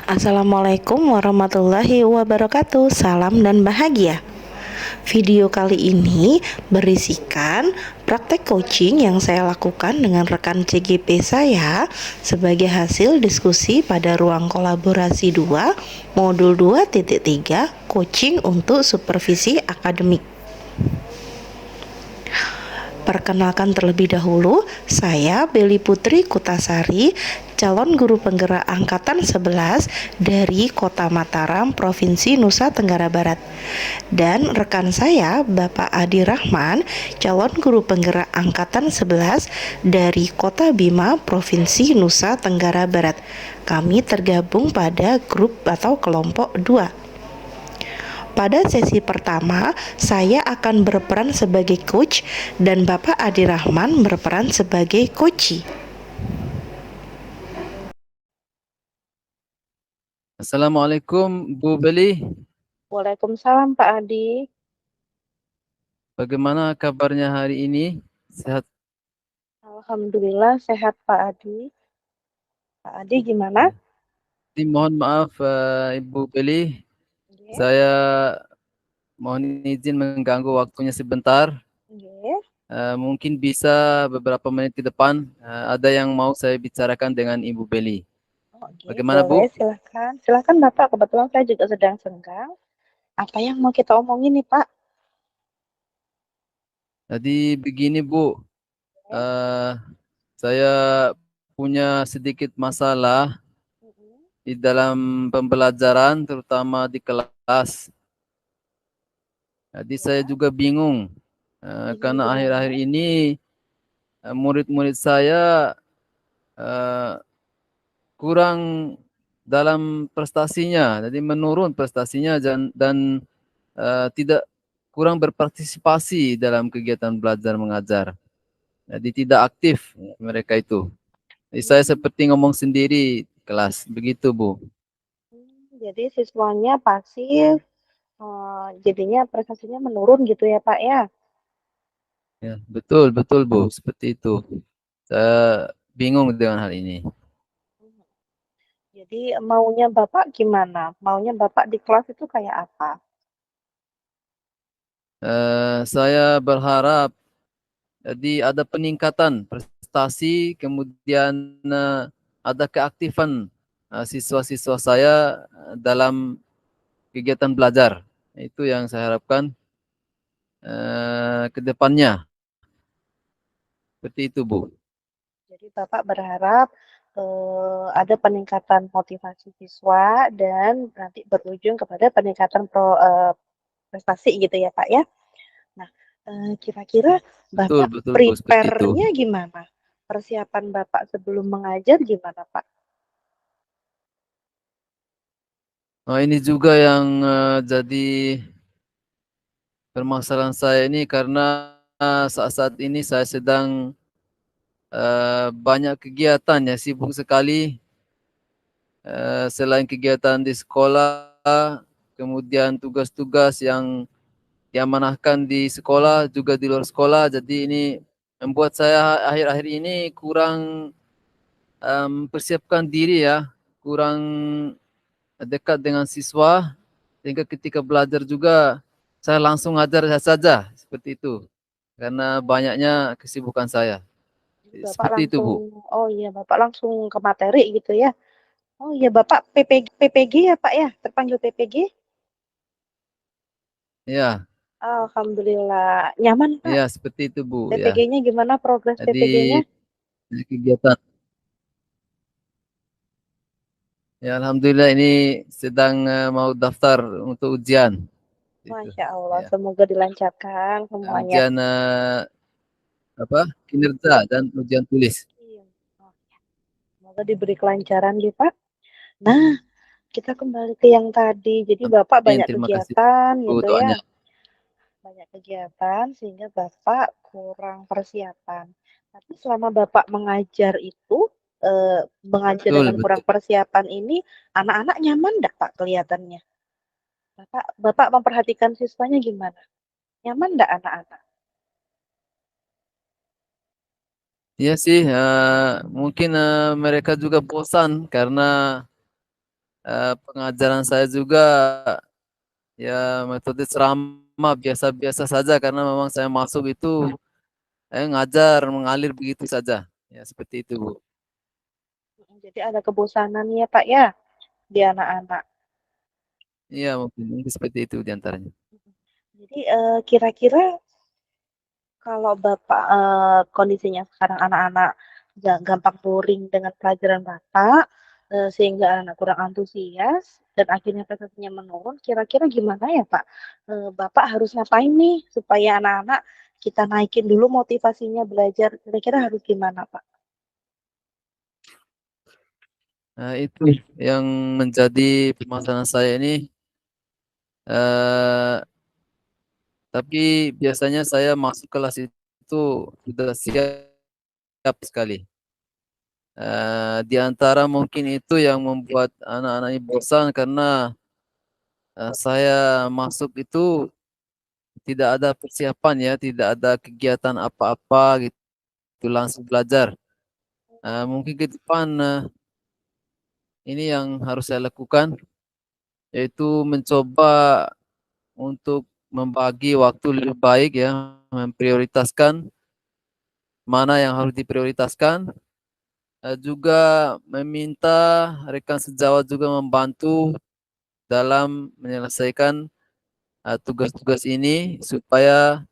Assalamualaikum warahmatullahi wabarakatuh. Salam dan bahagia. Video kali ini berisikan praktek coaching yang saya lakukan dengan rekan CGP saya sebagai hasil diskusi pada ruang kolaborasi 2 modul 2.3 coaching untuk supervisi akademik. Perkenalkan terlebih dahulu, saya Beli Putri Kutasari, calon guru penggerak angkatan 11 dari Kota Mataram, Provinsi Nusa Tenggara Barat. Dan rekan saya, Bapak Adi Rahman, calon guru penggerak angkatan 11 dari Kota Bima, Provinsi Nusa Tenggara Barat. Kami tergabung pada grup atau kelompok 2. Pada sesi pertama, saya akan berperan sebagai coach dan Bapak Adi Rahman berperan sebagai coachee. Assalamualaikum Bu Beli, Waalaikumsalam Pak Adi. bagaimana kabarnya hari ini? Sehat? Alhamdulillah sehat Pak Adi. Pak Adi gimana? Jadi mohon maaf Ibu Beli, Nggih. saya mohon izin mengganggu waktunya sebentar. Nggih. Mungkin bisa beberapa menit ke depan ada yang mau saya bicarakan dengan Ibu Beli. Oke, Bagaimana boleh Bu? silakan. Silakan Bapak, kebetulan saya juga sedang senggang. Apa yang mau kita omongin nih Pak? Jadi begini Bu, eh, saya punya sedikit masalah di dalam pembelajaran terutama di kelas. Jadi saya Ya, juga bingung bingung karena akhir-akhir gimana? ini murid-murid saya eh, kurang dalam prestasinya, jadi menurun prestasinya dan tidak kurang berpartisipasi dalam kegiatan belajar mengajar. Jadi tidak aktif mereka itu. Jadi saya Hmm, seperti ngomong sendiri di kelas, begitu Bu. jadi siswanya pasif, jadinya prestasinya menurun gitu ya Pak ya? Ya, betul betul Bu, seperti itu. Saya bingung dengan hal ini. Jadi maunya Bapak gimana? Maunya Bapak di kelas itu kayak apa? Saya berharap jadi ada peningkatan prestasi, kemudian ada keaktifan siswa-siswa saya dalam kegiatan belajar. Itu yang saya harapkan ke depannya. Seperti itu, Bu. Jadi Bapak berharap ada peningkatan motivasi siswa dan nanti berujung kepada peningkatan prestasi gitu ya Pak ya? Nah, kira-kira Betul, Bapak betul, Bu. Seperti itu. prepare-nya gimana? Persiapan Bapak sebelum mengajar gimana Pak? Nah, ini juga yang jadi permasalahan saya ini karena saat-saat ini saya sedang banyak kegiatan ya, sibuk sekali. Selain kegiatan di sekolah, kemudian tugas-tugas yang diamanahkan di sekolah juga di luar sekolah. Jadi ini membuat saya akhir-akhir ini kurang persiapkan diri ya, kurang dekat dengan siswa, sehingga ketika belajar juga saya langsung ajar saja seperti itu, karena banyaknya kesibukan saya. Jadi Bapak Seperti itu, langsung, Bu. oh iya Bapak langsung ke materi gitu ya? Oh iya Bapak PPG ya Pak ya? Terpanggil PPG? Ya, Alhamdulillah. Nyaman Pak? ya seperti itu, Bu. Ya, PPG-nya gimana progres jadi PPG-nya? kegiatan. Ya, alhamdulillah ini sedang mau daftar untuk ujian. Itu. Masya Allah, Ya, semoga dilancarkan semuanya. ujian apa? Kinerja dan ujian tulis. Iya. Oh, ya. Semoga diberi kelancaran nih Pak. Nah, kita kembali ke yang tadi. Jadi Bapak Amin. banyak Terima kasih, kegiatan Bu, gitu ya. doanya. Banyak kegiatan sehingga Bapak kurang persiapan. Tapi selama Bapak mengajar itu, mengajar Betul, dengan kurang betul. persiapan ini, anak-anak nyaman enggak Pak kelihatannya? Bapak Bapak memperhatikan siswanya gimana? Nyaman enggak anak-anak? Iya sih, mungkin mereka juga bosan karena pengajaran saya juga ya metode ceramah biasa-biasa saja karena memang saya masuk itu ngajar mengalir begitu saja. Ya seperti itu, Bu. Jadi ada kebosanan ya Pak ya di anak-anak. Iya mungkin seperti itu diantaranya. Jadi kira-kira kalau Bapak kondisinya sekarang anak-anak gampang boring dengan pelajaran Bapak, sehingga anak kurang antusias dan akhirnya prestasinya menurun, kira-kira gimana ya Pak? Bapak harus ngapain nih supaya anak-anak kita naikin dulu motivasinya belajar, kira-kira harus gimana Pak? Nah, itu yang menjadi permasalahan saya ini. eh tapi biasanya saya masuk kelas itu sudah siap sekali. Di antara mungkin itu yang membuat anak-anak ini bosan karena saya masuk itu tidak ada persiapan ya, tidak ada kegiatan apa-apa gitu, langsung belajar. Mungkin ke depan ini yang harus saya lakukan, yaitu mencoba untuk membagi waktu lebih baik ya, memprioritaskan mana yang harus diprioritaskan, juga meminta rekan sejawat juga membantu dalam menyelesaikan tugas-tugas ini supaya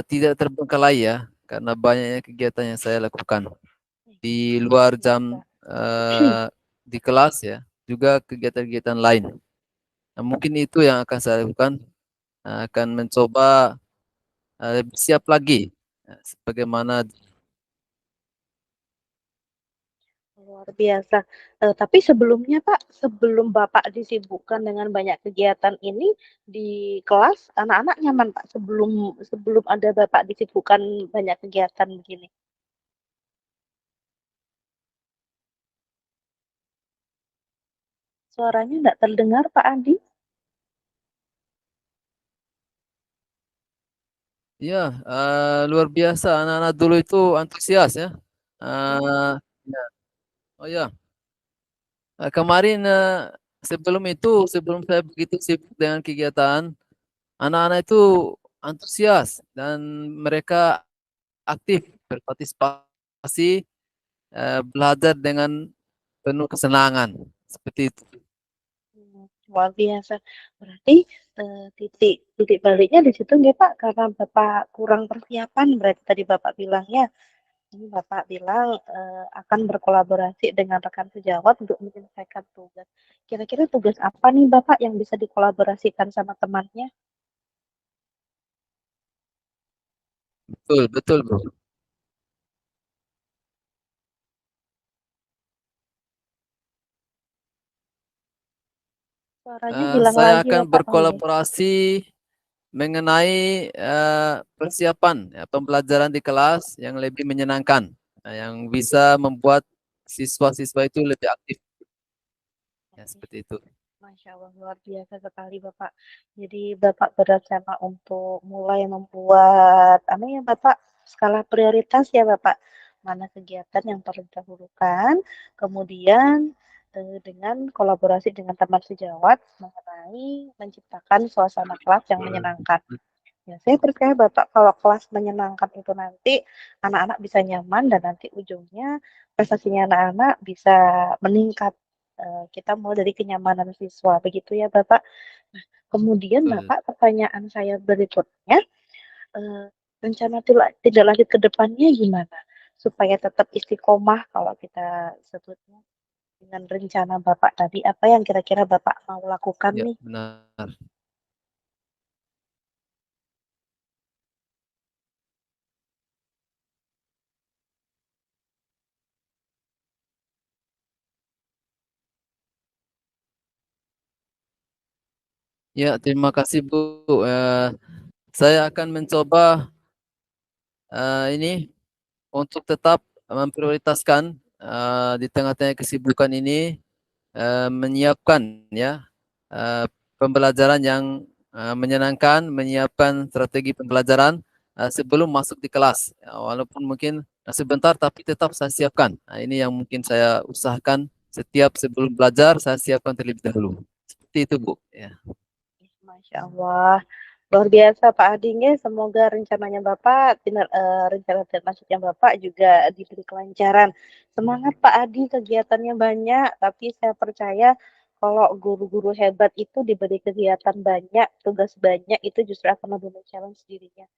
tidak terbengkalai ya, karena banyaknya kegiatan yang saya lakukan di Luar luar jam biasa. di kelas ya, juga kegiatan-kegiatan lain. Nah, mungkin itu yang akan saya lakukan, akan mencoba lebih siap lagi, sebagaimana Luar biasa. Tapi sebelumnya Pak, sebelum Bapak disibukkan dengan banyak kegiatan ini, di kelas anak-anak nyaman Pak, sebelum sebelum ada Bapak disibukkan banyak kegiatan begini? Suaranya nggak terdengar Pak Andi? ya luar biasa anak-anak dulu itu antusias ya. Mhm. Eh, ya. Oh ya, kemarin sebelum itu, sebelum saya begitu sibuk dengan kegiatan, anak-anak itu antusias dan mereka aktif berpartisipasi, belajar dengan penuh kesenangan seperti itu. Luar biasa. Berarti, titik titik baliknya di situ nggak Pak, karena Bapak kurang persiapan berarti tadi Bapak bilang ya? Ini Bapak bilang, akan berkolaborasi dengan rekan sejawat untuk menyelesaikan tugas. Kira-kira tugas apa nih Bapak yang bisa dikolaborasikan sama temannya? Betul, betul, Bro. Suaranya hilang Saya lagi akan Bapak. Oh iya. berkolaborasi mengenai persiapan ya, pembelajaran di kelas yang lebih menyenangkan, yang bisa membuat siswa-siswa itu lebih aktif, ya Oke. seperti itu. Masya Allah, luar biasa sekali Bapak. Jadi Bapak berencana untuk mulai membuat, apa ya Bapak, skala prioritas ya Bapak. Mana kegiatan yang perlu didahulukan, kemudian dengan kolaborasi dengan teman sejawat mengenai menciptakan suasana kelas yang menyenangkan. Ya, saya percaya Bapak kalau kelas menyenangkan itu nanti anak-anak bisa nyaman dan nanti ujungnya prestasinya anak-anak bisa meningkat. Kita mulai dari kenyamanan siswa, begitu ya Bapak. Nah, kemudian Betul. Bapak pertanyaan saya berikutnya, eee, rencana tidak lanjut ke depannya gimana? Supaya tetap istiqomah kalau kita sebutnya dengan rencana Bapak tadi, apa yang kira-kira Bapak mau lakukan Ya, nih? benar. Ya, terima kasih Bu. Saya akan mencoba ini untuk tetap memprioritaskan di tengah-tengah kesibukan ini menyiapkan ya pembelajaran yang menyenangkan, menyiapkan strategi pembelajaran sebelum masuk di kelas. Ya, walaupun mungkin sebentar tapi tetap saya siapkan. Nah, ini yang mungkin saya usahakan setiap sebelum belajar saya siapkan terlebih dahulu. Seperti itu, Bu. Ya. Masya Allah. Luar biasa Pak Adingnya, semoga rencananya Bapak, rencana dan maksudnya Bapak juga diberi kelancaran. Semangat Pak Adi, kegiatannya banyak, tapi saya percaya kalau guru-guru hebat itu diberi kegiatan banyak, tugas banyak, itu justru akan lebih men-challenge dirinya.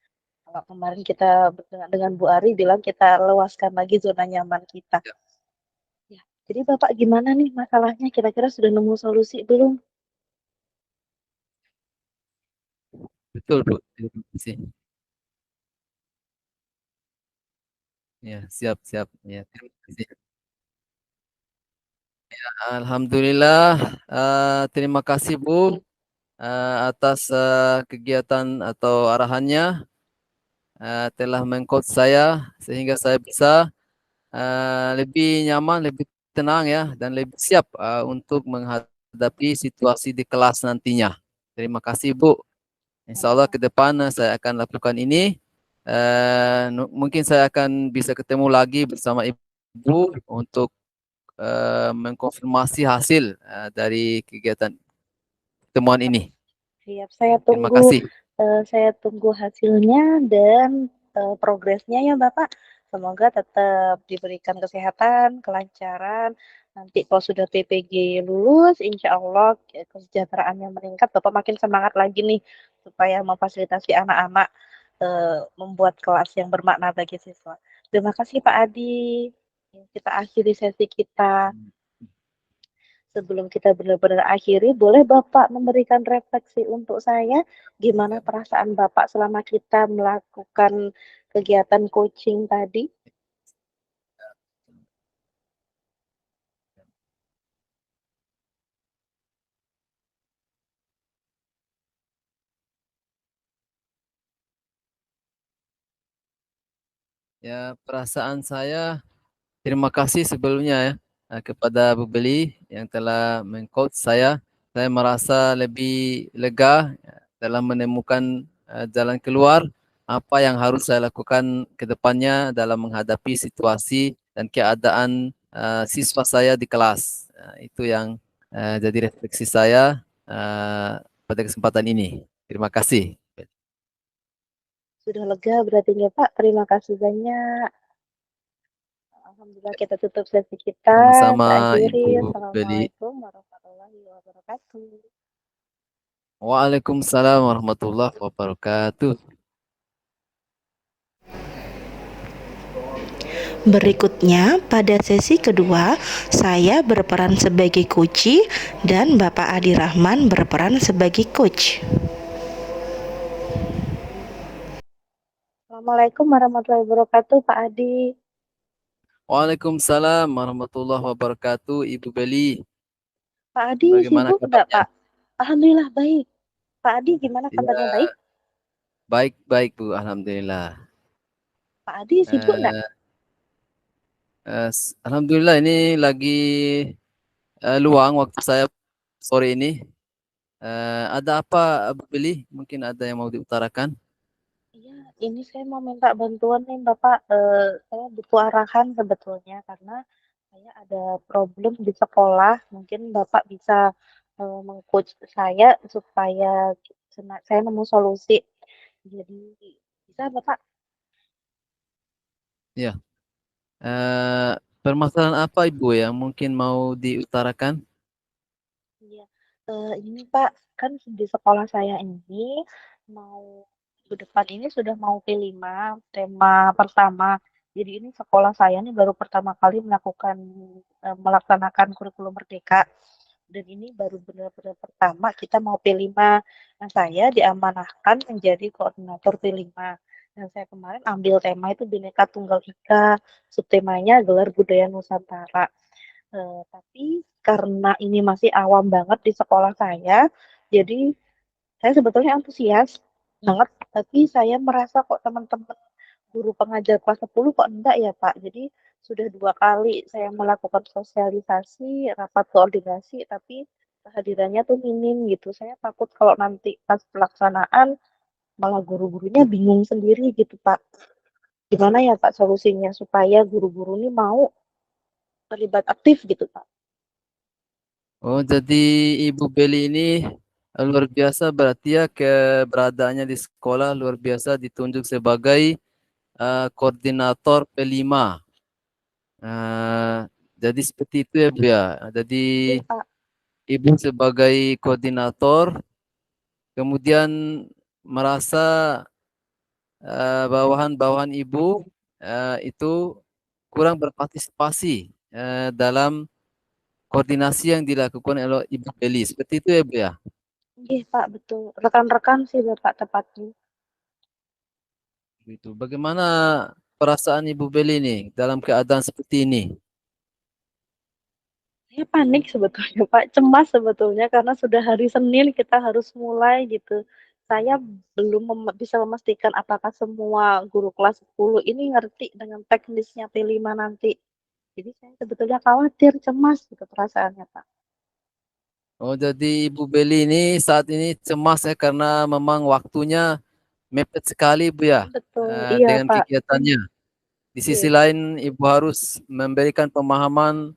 Kalau kemarin kita dengan Bu Ari bilang kita luaskan lagi zona nyaman kita. Ya, Ya. Jadi Bapak gimana nih masalahnya? Kira-kira sudah nemu solusi belum? betul, Bu. Terima kasih. Ya, siap, siap. Ya, terima kasih. Alhamdulillah, terima kasih Bu atas kegiatan atau arahannya, telah mengcoach saya sehingga saya bisa lebih nyaman, lebih tenang ya, dan lebih siap untuk menghadapi situasi di kelas nantinya. Terima kasih Bu. Insya Allah ke depan saya akan lakukan ini. Mungkin saya akan bisa ketemu lagi bersama Ibu untuk mengkonfirmasi hasil dari kegiatan pertemuan ini. Siap, Terima kasih. saya tunggu hasilnya dan progresnya ya Bapak. Semoga tetap diberikan kesehatan, kelancaran. Nanti kalau sudah PPG lulus, insya Allah kesejahteraannya meningkat. Bapak makin semangat lagi nih supaya memfasilitasi anak-anak membuat kelas yang bermakna bagi siswa. Terima kasih Pak Adi. Kita akhiri sesi kita. Sebelum kita benar-benar akhiri, boleh Bapak memberikan refleksi untuk saya, gimana perasaan Bapak selama kita melakukan kegiatan coaching tadi? Ya, perasaan saya terima kasih sebelumnya ya kepada Bu Beli yang telah mengcoach saya. Saya merasa lebih lega dalam menemukan jalan keluar apa yang harus saya lakukan ke depannya dalam menghadapi situasi dan keadaan siswa saya di kelas. Itu yang jadi refleksi saya pada kesempatan ini. Terima kasih. Sudah lega berarti ya Pak, terima kasih banyak. Alhamdulillah kita tutup sesi kita, Sama-sama saya akhiri. Ibu Beli. Assalamualaikum warahmatullahi wabarakatuh. Waalaikumsalam warahmatullahi wabarakatuh. Berikutnya, pada sesi kedua, saya berperan sebagai coach dan Bapak Adi Rahman berperan sebagai coach. Assalamualaikum warahmatullahi wabarakatuh, Pak Adi. Waalaikumsalam warahmatullahi wabarakatuh, Ibu Beli. Pak Adi Bagaimana sibuk enggak, kabarnya? Pak? Alhamdulillah baik. Pak Adi gimana kabarnya, baik? Ya, baik-baik Bu, Alhamdulillah. Pak Adi sibuk enggak? Eh, Alhamdulillah ini lagi luang waktu saya sore ini. Ada apa Bu Beli? Mungkin ada yang mau diutarakan? Iya, ini saya mau minta bantuan nih, Bapak. Saya butuh arahan sebetulnya karena saya ada problem di sekolah. Mungkin Bapak bisa meng-coach saya supaya saya nemu solusi. Jadi, bisa Bapak? Ya. Eh, Permasalahan apa Ibu yang mungkin mau diutarakan? Iya, ini Pak, kan di sekolah saya ini mau minggu depan ini sudah mau P5 tema pertama. Jadi ini sekolah saya ini baru pertama kali melaksanakan kurikulum merdeka. Dan ini baru benar-benar pertama kita mau P5. Nah, saya diamanahkan menjadi koordinator P5. Dan saya kemarin ambil tema itu Bhinneka Tunggal Ika, subtemanya Gelar Budaya Nusantara. Tapi karena ini masih awam banget di sekolah saya, jadi saya sebetulnya antusias banget, tapi saya merasa kok teman-teman guru pengajar kelas 10 kok enggak ya Pak. Jadi sudah 2 kali saya melakukan sosialisasi, rapat koordinasi, tapi kehadirannya tuh minim gitu. Saya takut kalau nanti pas pelaksanaan malah guru-gurunya bingung sendiri gitu Pak. Gimana ya Pak solusinya supaya guru-guru ini mau terlibat aktif gitu Pak? Oh, jadi Ibu Beli ini luar biasa berarti ya keberadaannya di sekolah luar biasa ditunjuk sebagai koordinator P5. Eh, jadi seperti itu ya Bu ya. Jadi Iya, Pak. Ibu sebagai koordinator kemudian merasa bawahan-bawahan Ibu itu kurang berpartisipasi dalam koordinasi yang dilakukan oleh Ibu Beli. Seperti itu ya Bu ya. Iya, Pak, betul. Rekan-rekan sih, Bapak, tepatnya. Gitu. Bagaimana perasaan Ibu Beli nih dalam keadaan seperti ini? Saya panik sebetulnya, Pak. Cemas sebetulnya karena sudah hari Senin kita harus mulai gitu. Saya belum bisa memastikan apakah semua guru kelas 10 ini ngerti dengan teknisnya P5 nanti. Jadi saya sebetulnya khawatir, cemas gitu perasaannya, Pak. Oh, jadi Ibu Beli ini saat ini cemas ya karena memang waktunya mepet sekali Bu ya Betul, iya, dengan Pak. kegiatannya. Di sisi Iya, lain Ibu harus memberikan pemahaman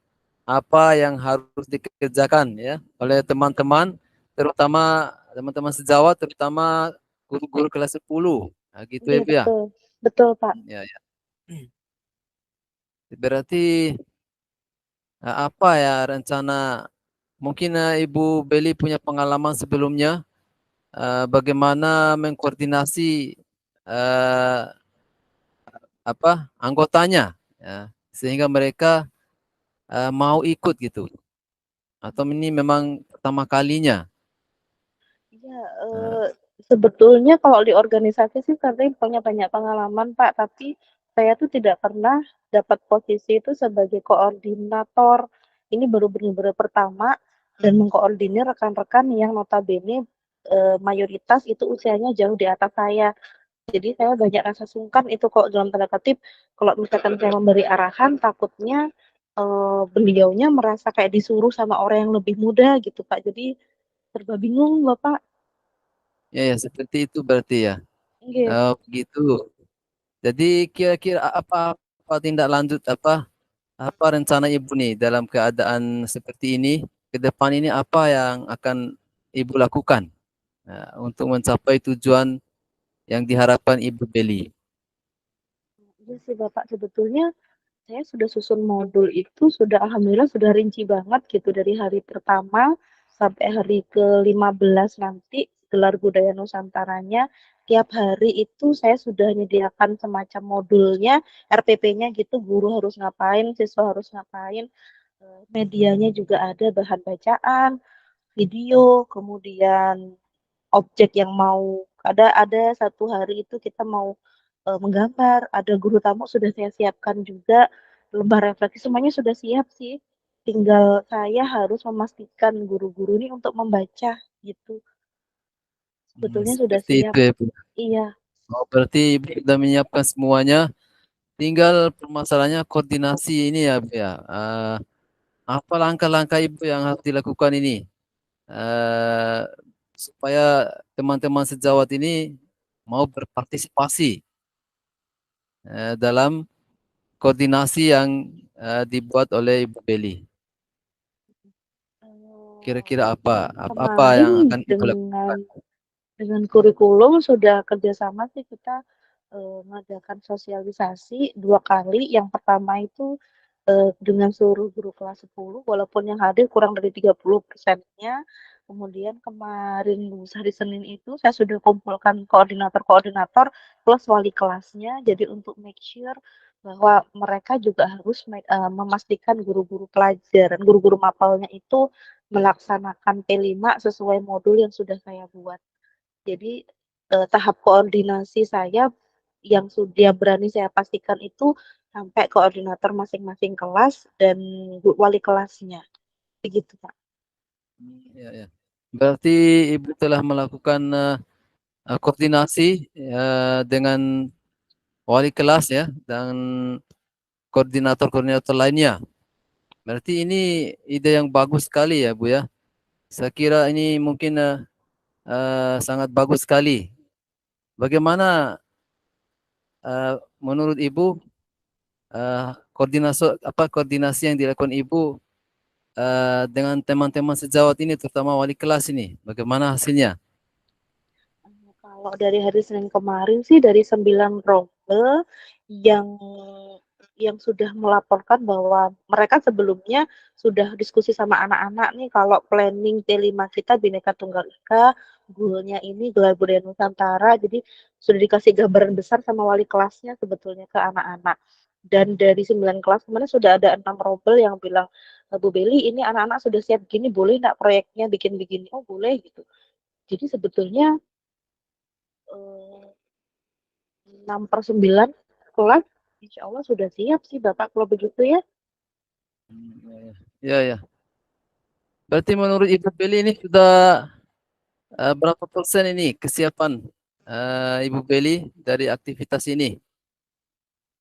apa yang harus dikerjakan ya oleh teman-teman, terutama teman-teman sejawat, terutama guru-guru kelas 10. Nah, gitu ya iya Bu ya. betul. Betul, Pak. Ya, ya. Berarti apa ya rencana mungkin Ibu Beli punya pengalaman sebelumnya bagaimana mengkoordinasi eh, anggotanya ya, sehingga mereka mau ikut gitu atau ini memang pertama kalinya. Iya, Eh, sebetulnya kalau di organisasi sih saya punya banyak pengalaman, Pak, tapi saya tuh tidak pernah dapat posisi itu sebagai koordinator. Ini baru benar-benar pertama dan mengkoordinir rekan-rekan yang notabene mayoritas itu usianya jauh di atas saya. Jadi saya banyak rasa sungkan itu kok dalam tanda kutip kalau misalkan saya memberi arahan takutnya beliaunya merasa kayak disuruh sama orang yang lebih muda gitu, Pak. Jadi serba bingung, Bapak. ya ya seperti itu berarti ya. Iya. Begitu. Jadi kira-kira apa tindak lanjut apa rencana Ibu nih dalam keadaan seperti ini ke depan ini apa yang akan Ibu lakukan untuk mencapai tujuan yang diharapkan Ibu Beli? Iya sih Bapak, sebetulnya saya sudah susun modul itu sudah alhamdulillah sudah rinci banget gitu dari hari pertama sampai hari ke-15 nanti gelar budaya Nusantaranya. Tiap hari itu saya sudah menyediakan semacam modulnya, RPP-nya gitu, guru harus ngapain, siswa harus ngapain, medianya juga ada bahan bacaan, video, kemudian objek yang mau ada satu hari itu kita mau menggambar, ada guru tamu sudah saya siapkan juga, lembar refleksi semuanya sudah siap sih. Tinggal saya harus memastikan guru-guru ini untuk membaca gitu. Sebetulnya sudah Seperti siap. itu ya Bu. Iya, Oh, berarti Ibu sudah menyiapkan semuanya. Tinggal permasalahannya koordinasi ini ya Bu ya. Apa langkah-langkah Ibu yang harus dilakukan ini eh, supaya teman-teman sejawat ini mau berpartisipasi dalam koordinasi yang dibuat oleh Ibu Beli. Kira-kira apa yang kemarin akan Ibu dengan lakukan? kurikulum sudah kerjasama sih kita mengadakan sosialisasi 2 kali. Yang pertama itu dengan seluruh guru kelas 10, walaupun yang hadir kurang dari 30%-nya. Kemudian kemarin hari Senin itu saya sudah kumpulkan koordinator-koordinator plus wali kelasnya. Jadi untuk make sure bahwa mereka juga harus memastikan guru-guru pelajaran, guru-guru mapelnya itu melaksanakan P5 sesuai modul yang sudah saya buat. Jadi tahap koordinasi saya yang sudah berani saya pastikan itu sampai koordinator masing-masing kelas dan wali kelasnya. Begitu, Pak. Ya, ya. Berarti Ibu telah melakukan koordinasi dengan wali kelas ya dan koordinator-koordinator lainnya. Berarti ini ide yang bagus sekali ya Bu ya. Saya kira ini mungkin sangat bagus sekali. Bagaimana menurut Ibu koordinasi yang dilakukan Ibu dengan teman-teman sejawat ini, terutama wali kelas ini? Bagaimana hasilnya? Kalau dari hari Senin kemarin sih dari 9 rombel yang sudah melaporkan bahwa mereka sebelumnya sudah diskusi sama anak-anak nih kalau planning T5 kita Bhinneka Tunggal Ika, goalnya ini gelar budaya Nusantara, jadi sudah dikasih gambaran besar sama wali kelasnya sebetulnya ke anak-anak. Dan dari 9 kelas kemarin sudah ada 6 rombel yang bilang, Bu Beli ini anak-anak sudah siap gini, boleh nggak proyeknya bikin begini? Oh boleh gitu. Jadi sebetulnya 6/9 kelas, insya Allah sudah siap sih Bapak kalau begitu ya. Ya, ya. Berarti menurut Ibu Beli ini sudah berapa persen ini kesiapan Ibu Beli dari aktivitas ini?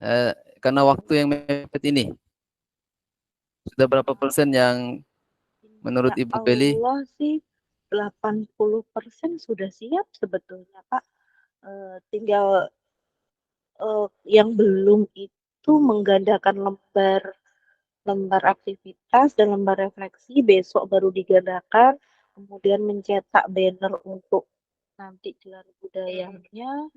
Eh, karena waktu yang mepet ini, sudah berapa persen yang menurut Insya Ibu Beli? Allah sih 80% sudah siap sebetulnya Pak. Tinggal yang belum itu menggandakan lembar lembar aktivitas dan lembar refleksi besok baru digandakan, kemudian mencetak banner untuk nanti gelar budayanya,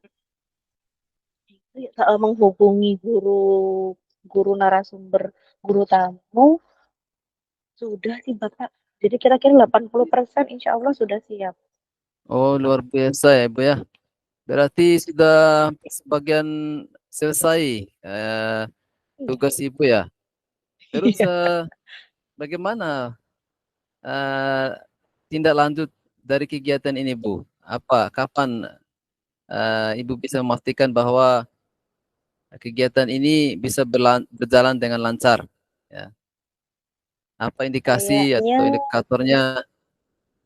menghubungi guru narasumber, guru tamu, sudah sih Bapak. Jadi kira-kira 80% insya Allah sudah siap. Oh, luar biasa ya, Bu ya. Berarti sudah sebagian selesai tugas Ibu ya. Terus Iya. bagaimana eh, tindak lanjut dari kegiatan ini, Bu? Kapan Ibu bisa memastikan bahwa kegiatan ini bisa berjalan dengan lancar? Ya. Apa indikasi Kayaknya atau indikatornya?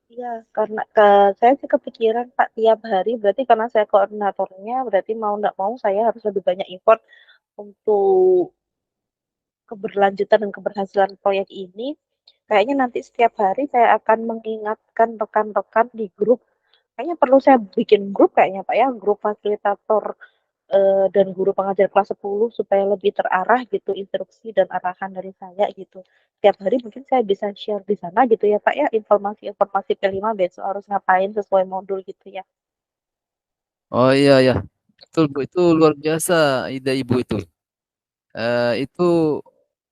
ya karena saya sih kepikiran Pak tiap hari berarti karena saya koordinatornya berarti mau nggak mau saya harus lebih banyak effort untuk keberlanjutan dan keberhasilan proyek ini. Kayaknya nanti setiap hari saya akan mengingatkan rekan-rekan di grup. Kayaknya perlu saya bikin grup kayaknya Pak ya, grup fasilitator dan guru pengajar kelas 10 supaya lebih terarah gitu instruksi dan arahan dari saya gitu. Setiap hari mungkin saya bisa share di sana gitu ya Pak ya, informasi-informasi P5 besok harus ngapain sesuai modul gitu ya. Oh iya ya, betul Bu, itu luar biasa ide Ibu itu. Itu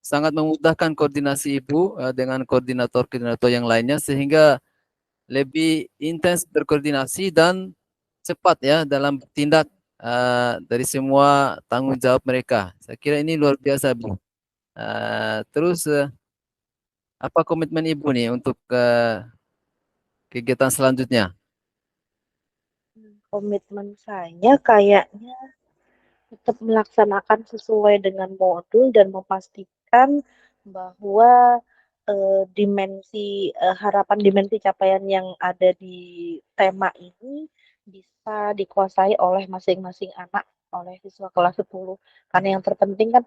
sangat memudahkan koordinasi Ibu dengan koordinator-koordinator yang lainnya sehingga lebih intens berkoordinasi dan cepat ya dalam bertindak dari semua tanggung jawab mereka. Saya kira ini luar biasa, Bu. Terus apa komitmen Ibu nih untuk kegiatan selanjutnya? Komitmen saya kayaknya tetap melaksanakan sesuai dengan modul dan memastikan bahwa harapan dimensi capaian yang ada di tema ini bisa dikuasai oleh masing-masing anak, oleh siswa kelas 10. Karena yang terpenting kan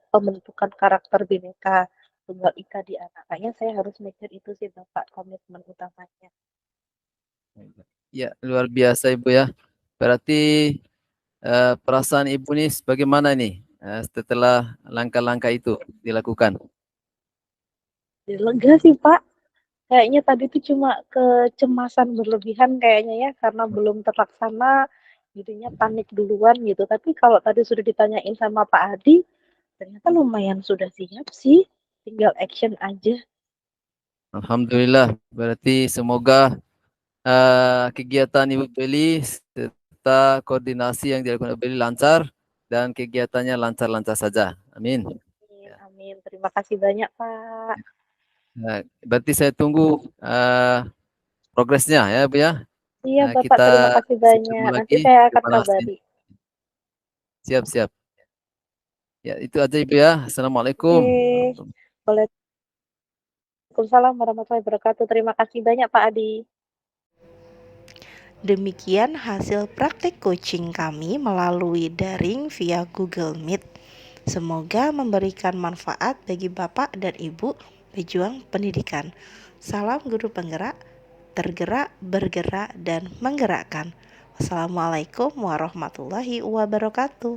pembentukan karakter Bhinneka Tunggal Ika di anak. Kayaknya saya harus mikir itu sih Bapak komitmen utamanya. Ya, luar biasa Ibu ya. Berarti perasaan Ibu nih bagaimana nih setelah langkah-langkah itu dilakukan? Lega sih Pak. Kayaknya tadi tuh cuma kecemasan berlebihan kayaknya ya, karena belum terlaksana, jadinya panik duluan gitu. Tapi kalau tadi sudah ditanyain sama Pak Adi, ternyata lumayan sudah siap sih, tinggal action aja. Alhamdulillah. Berarti semoga kegiatan Ibu Beli serta koordinasi yang dilakukan Ibu Beli lancar dan kegiatannya lancar-lancar saja. Amin. Amin, Ya. amin. Terima kasih banyak Pak. Berarti saya tunggu progresnya ya, Bu ya. Iya Bapak, Kita terima kasih ketemu banyak. Nanti lagi. saya akan Terima kasih. kabari. Siap, siap. Ya, itu aja Ibu ya. Assalamualaikum. Oke. Waalaikumsalam warahmatullahi wabarakatuh. Terima kasih banyak Pak Adi. Demikian hasil praktik coaching kami melalui daring via Google Meet. Semoga memberikan manfaat bagi Bapak dan Ibu pejuang pendidikan. Salam guru penggerak, tergerak, bergerak, dan menggerakkan. Wassalamualaikum warahmatullahi wabarakatuh.